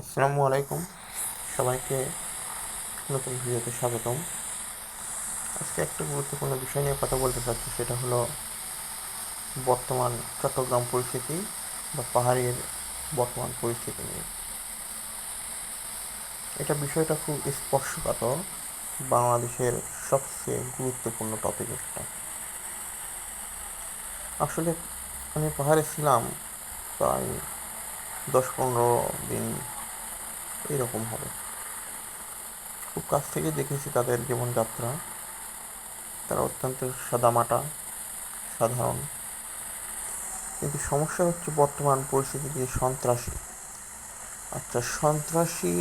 আসসালামু আলাইকুম। সবাইকে নতুন ভিডিওতে স্বাগতম। আজকে একটা গুরুত্বপূর্ণ বিষয় নিয়ে কথা বলতে চাচ্ছি, সেটা হলো বর্তমান চট্টগ্রাম পরিস্থিতি বা পাহাড়ের বর্তমান পরিস্থিতি নিয়ে। এটা বিষয়টা খুব স্পর্শকাতর, বাংলাদেশের সবচেয়ে গুরুত্বপূর্ণ টপিক একটা। আসলে আমি পাহাড়ে ছিলাম প্রায় 10-15 দিন, এইরকম হবে। খুব কাছ থেকে দেখেছি তাদের জীবনযাত্রা। তারা অত্যন্ত সাদামাটা, সাধারণ। কিন্তু সমস্যা হচ্ছে বর্তমান পরিস্থিতি যে সন্ত্রাসী। আচ্ছা, সন্ত্রাসী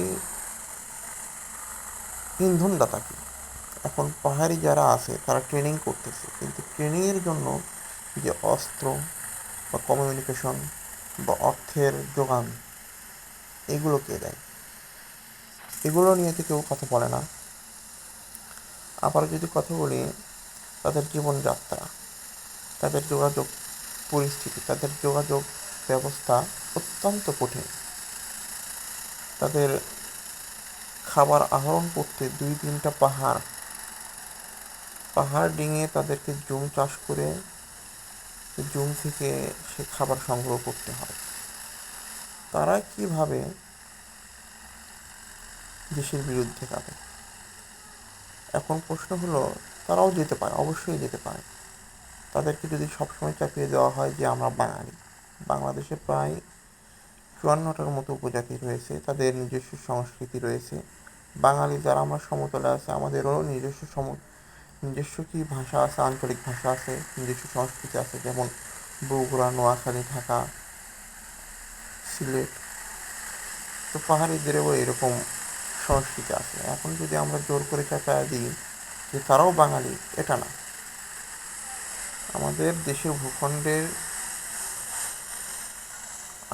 ইন্ধনদাতা কি? এখন পাহাড়ি যারা আছে তারা ট্রেনিং করতেছে, কিন্তু ট্রেনিংয়ের জন্য যে অস্ত্র বা কমিউনিকেশন বা অর্থের যোগান, এগুলো কে দেয়? এগুলো নিয়ে তো কেউ কথা বলে না। আবার যদি কথা বলি তাদের জীবনযাত্রা, তাদের যোগাযোগ পরিস্থিতি, তাদের যোগাযোগ ব্যবস্থা অত্যন্ত কঠিন। তাদের খাবার আহরণ করতে 2-3টা পাহাড় পাহাড় ডিঙিয়ে তাদেরকে জুম চাষ করে জুম থেকে সে খাবার সংগ্রহ করতে হয়। তারা কিভাবে দেশের বিরুদ্ধে যাবে? এখন প্রশ্ন হলো, তারাও যেতে পারে, অবশ্যই যেতে পারে। তাদেরকে যদি সবসময় চাপিয়ে দেওয়া হয় যে আমরা বাঙালি। বাংলাদেশে প্রায় 54টার মতো উপজাতি রয়েছে, তাদের নিজস্ব সংস্কৃতি রয়েছে। বাঙালি যারা আমরা সমতলে আছে, আমাদেরও নিজস্ব কি ভাষা আছে, আঞ্চলিক ভাষা আছে, নিজস্ব সংস্কৃতি আছে, যেমন বগুড়া, নোয়াখালী, ঢাকা, সিলেট। তো পাহাড়িদেরও এরকম সংস্কৃতি আছে। এখন যদি আমরা জোর করে চাপায়া দিই যে তারাও বাঙালি, এটা না। আমাদের দেশের ভূখণ্ডের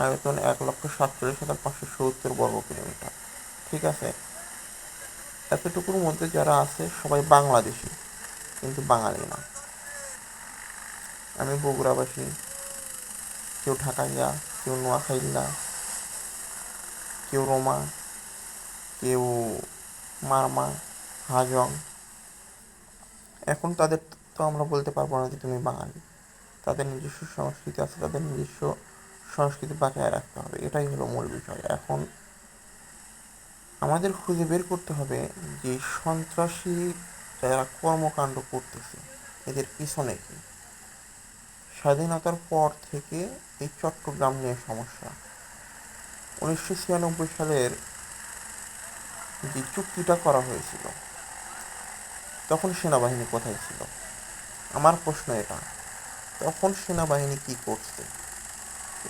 আয়তন 1,47,570 বর্গ কিলোমিটার। ঠিক আছে, এতটুকুর মধ্যে যারা আছে সবাই বাংলাদেশি, কিন্তু বাঙালি না। আমি বগুড়াবাসী, কেউ ঢাকাইয়া, কেউ নোয়াখাইল্লা, কেউ রোমা, কেউ মারমা, হাজং। এখন তাদের তো আমরা বলতে পারবো না যে তুমি বাঙালি। তাদের নিজস্ব সংস্কৃতি আছে, তাদের নিজস্ব সংস্কৃতি বাঁচায় রাখতে হবে, এটাই হলো মূল বিষয়। এখন আমাদের খুঁজে বের করতে হবে যে সন্ত্রাসী যারা কর্মকাণ্ড করতেছে এদের পিছনে কি। স্বাধীনতার পর থেকে এই চট্টগ্রাম নিয়ে সমস্যা। 1996 সালের যে চুক্তিটা করা হয়েছিল, তখন সেনাবাহিনী কোথায় ছিল? আমার প্রশ্ন এটা। তখন সেনাবাহিনী কি করছে?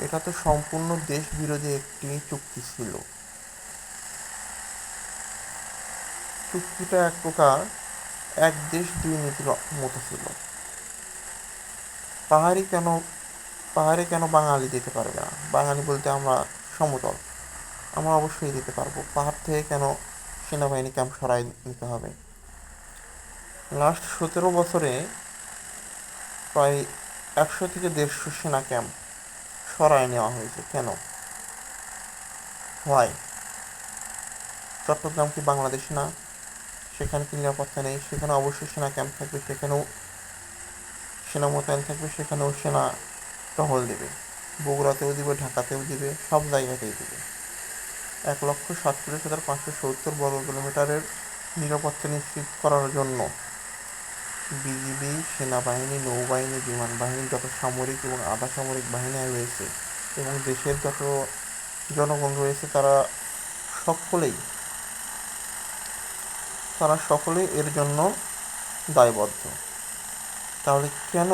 এটা তো সম্পূর্ণ দেশ বিরোধী একটি চুক্তি ছিল। চুক্তিটা এক প্রকার এক দেশ দুই নীতির মতো ছিল। পাহাড়ি কেন পাহাড়ে কেন বাঙালি যেতে পারবে না? বাঙালি বলতে আমরা সমতল, আমরা অবশ্যই যেতে পারবো। পাহাড় থেকে কেন সেনাবাহিনী ক্যাম্প সরাই নিতে হবে? লাস্ট 17 বছরে প্রায় 100 থেকে 150 সেনা ক্যাম্প সরায় নেওয়া হয়েছে কেন? হয়, চট্টগ্রাম কি বাংলাদেশ না? সেখানে কি নিরাপত্তা নেই? সেখানে অবশ্যই সেনা ক্যাম্প থাকবে, সেখানেও সেনা মোতায়েন থাকবে, সেখানেও সেনা টহল দেবে। বগুড়াতেও দিবে, ঢাকাতেও দিবে, সব জায়গাতেই দিবে। 1,47,570 বর্গ কিলোমিটারের নিরাপত্তা নিশ্চিত করার জন্য বিজিবি, সেনাবাহিনী, নৌবাহিনী, বিমান বাহিনী, যত সামরিক এবং আধা সামরিক বাহিনী রয়েছে এবং দেশের যত জনগণ রয়েছে, সকলেই তারা সকলেই এর জন্য দায়বদ্ধ। তাহলে কেন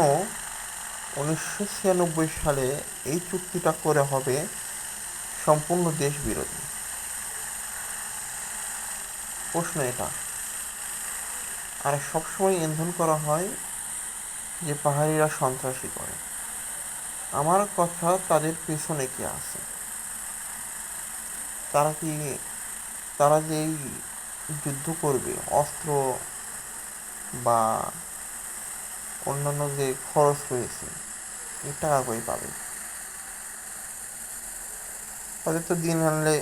1996 সালে এই চুক্তিটা করে হবে সম্পূর্ণ দেশ বিরোধী? প্রশ্ন এটা। আর সবসময় ইন্ধন করা হয় যে পাহাড়িরা সন্ত্রাসী করে। আমার কথা, তাদের পেছনে কে আছে? তারা কি তারা যে এই যুদ্ধ করবে, অস্ত্র বা অন্যান্য যে খরচ রয়েছে, এই টাকা কই পাবে? তাদের তো দিন আনলে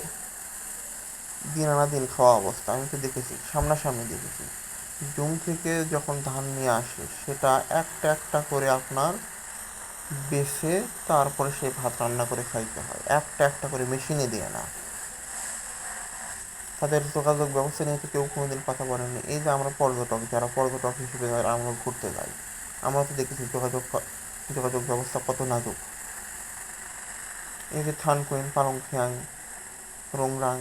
দিন আনা দিন খাওয়া অবস্থা। আমি তো দেখেছি, সামনাসামনি দেখেছি। জমি থেকে যখন ধান নিয়ে আসে সেটা একটা একটা করে আপনার বেছে তারপরে সেই ভাত রান্না করে খাইতে হয়, একটা একটা করে মেশিনে দিয়ে না। তাদের যোগাযোগ ব্যবস্থা নিয়ে তো কেউ কোনোদিন কথা বলেনি। এই যে আমরা পর্যটক, যারা পর্যটক হিসেবে আমরা ঘুরতে যাই, আমরা তো দেখেছি যোগাযোগ ব্যবস্থা কত নাজুক। এই যে থানকুইন, পালংখিয়াং, রোংরাং,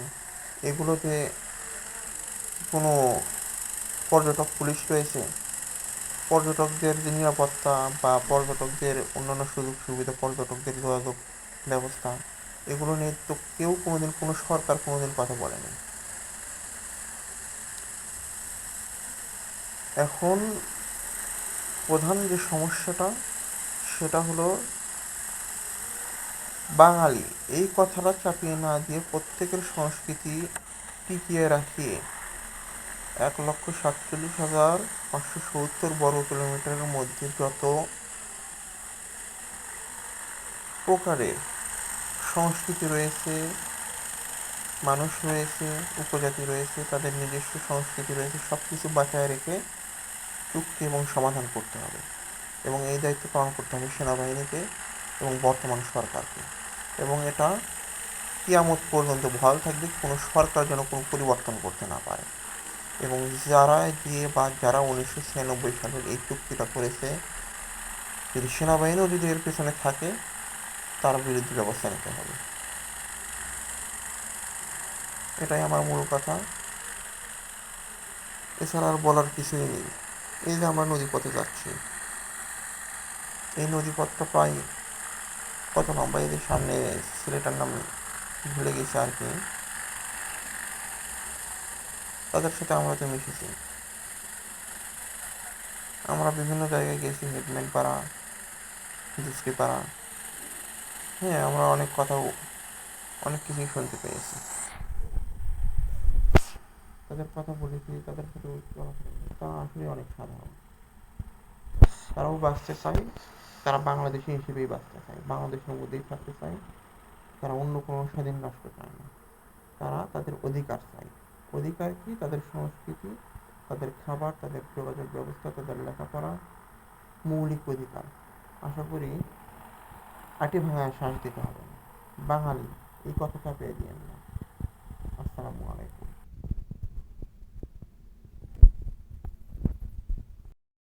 এগুলোতে কোনো পর্যটক পুলিশ রয়েছে? পর্যটকদের যে নিরাপত্তা বা পর্যটকদের অন্যান্য সুযোগ সুবিধা, পর্যটকদের যোগাযোগ ব্যবস্থা, এগুলো নিয়ে তো কেউ কোনোদিন, কোনো সরকার কোনোদিন কথা বলেনি। এখন প্রধান যে সমস্যাটা সেটা হলো বাঙালি, এই কথাটা চাপিয়ে না দিয়ে প্রত্যেকের সংস্কৃতি টিকিয়ে রাখিয়ে 1,47,570 বর্গ কিলোমিটারের মধ্যে যত প্রকারের সংস্কৃতি রয়েছে, মানুষ রয়েছে, উপজাতি রয়েছে, তাদের নিজস্ব সংস্কৃতি রয়েছে, সব কিছু বাঁচায় রেখে চুক্তি এবং সমাধান করতে হবে। এবং এই দায়িত্ব পালন করতে হবে সেনাবাহিনীকে এবং বর্তমান সরকারকে। এবং এটা কিয়ামত পর্যন্ত বহাল থাকবে, কোনো সরকার যেন কোনো পরিবর্তন করতে না পারে। এবং যারা 1996 সালের এই চুক্তিটা করেছে, যদি সেনাবাহিনীও যদি এর পেছনে থাকে, তার বিরুদ্ধে ব্যবস্থা নিতে হবে। এটাই আমার মূল কথা। এছাড়া আর বলার কিছুই নেই। এই যে আমরা নদীপথে যাচ্ছি, এই নদীপথটা প্রায় কত লম্বা, এই যে সামনে ছেলেটার নাম ভুলে গেছে আর কি, তাদের সাথে আমরা তো মিশেছি। আমরা বিভিন্ন জায়গায় গেছি, হেডম্যান পাড়া, দুষ্টি পাড়া। হ্যাঁ, আমরা অনেক কিছুই শুনতে পেয়েছি। তাদের কথা বলেছি, তাদের সাথে তারা আসলে অনেক সাধারণ। তারাও বাঁচতে চায়, তারা বাংলাদেশি হিসেবেই বাঁচতে চায়, বাংলাদেশের মধ্যেই থাকতে চায়। তারা অন্য কোনো স্বাধীন রাষ্ট্র চায় না। তারা তাদের অধিকার চায়। অধিকার কি? তাদের সংস্কৃতি, তাদের খাবার, তাদের যোগাযোগ ব্যবস্থা, তাদের লেখাপড়া, মৌলিক অধিকার। আশা করি আটি ভাঙায় শ্বাস দিতে হবে না। বাঙালি, এই কথা চাপিয়ে দিয়েন না। আসসালামু আলাইকুম।